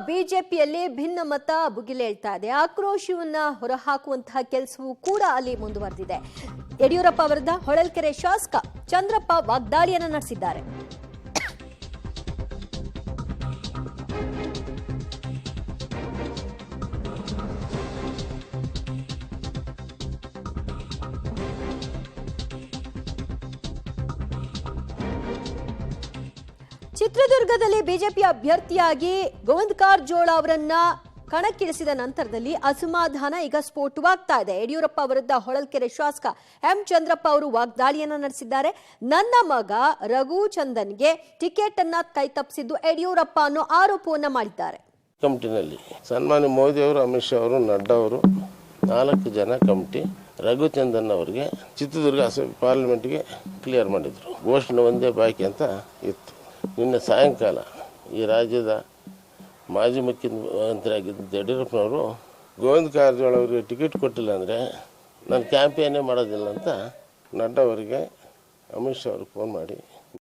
ಬಿಜೆಪಿಯಲ್ಲಿ ಭಿನ್ನಮತ ಭುಗಿಲೇಳ್ತಾ ಇದೆ. ಆಕ್ರೋಶವನ್ನ ಹೊರಹಾಕುವಂತಹ ಕೆಲಸವೂ ಕೂಡ ಅಲ್ಲಿ ಮುಂದುವರೆದಿದೆ. ಯಡಿಯೂರಪ್ಪ ವಿರುದ್ಧ ಹೊಳಲ್ಕೆರೆ ಶಾಸಕ ಚಂದ್ರಪ್ಪ ವಾಗ್ದಾಳಿಯನ್ನ ನಡೆಸಿದ್ದಾರೆ. ಚಿತ್ರದುರ್ಗದಲ್ಲಿ ಬಿಜೆಪಿ ಅಭ್ಯರ್ಥಿಯಾಗಿ ಗೋವಿಂದ ಕಾರಜೋಳ ಅವರನ್ನ ಕಣಕ್ಕಿಳಿಸಿದ ನಂತರದಲ್ಲಿ ಅಸಮಾಧಾನ ಈಗ ಸ್ಫೋಟವಾಗ್ತಾ ಇದೆ. ಯಡಿಯೂರಪ್ಪ ವಿರುದ್ಧ ಹೊಳಲ್ಕೆರೆ ಶಾಸಕ ಎಂ ಚಂದ್ರಪ್ಪ ಅವರು ವಾಗ್ದಾಳಿಯನ್ನ ನಡೆಸಿದ್ದಾರೆ. ನನ್ನ ಮಗ ರಘುಚಂದನ್ಗೆ ಟಿಕೆಟ್ ಅನ್ನ ಕೈತಪ್ಪಿಸಿದ್ದು ಯಡಿಯೂರಪ್ಪ ಅನ್ನೋ ಆರೋಪವನ್ನ ಮಾಡಿದ್ದಾರೆ. ಕಮಿಟಿನಲ್ಲಿ ಸನ್ಮಾನ್ಯ ಮೋದಿ ಅವರು, ಅಮಿತ್ ಶಾ ಅವರು, ನಡ್ಡಾ ಅವರು 4 ಜನ ಕಮಿಟಿ ರಘುಚಂದನ್ ಅವರಿಗೆ ಚಿತ್ರದುರ್ಗ ಪಾರ್ಲಿಮೆಂಟ್ಗೆ ಕ್ಲಿಯರ್ ಮಾಡಿದ್ರು. ಘೋಷಣೆ ಒಂದೇ ಬಾಕಿ ಅಂತ ಇತ್ತು. ನಿನ್ನೆ ಸಾಯಂಕಾಲ ಈ ರಾಜ್ಯದ ಮಾಜಿ ಮುಖ್ಯಮಂತ್ರಿ ಆಗಿದ್ದ ಯಡಿಯೂರಪ್ಪನವರು ಗೋವಿಂದ ಕಾರಜೋಳ ಅವರಿಗೆ ಟಿಕೆಟ್ ಕೊಟ್ಟಿಲ್ಲ ಅಂದರೆ ನಾನು ಕ್ಯಾಂಪೇನೇ ಮಾಡೋದಿಲ್ಲ ಅಂತ ನಡ್ಡಾ ಅವರಿಗೆ, ಅಮಿತ್ ಶಾ ಅವ್ರಿಗೆ ಫೋನ್ ಮಾಡಿ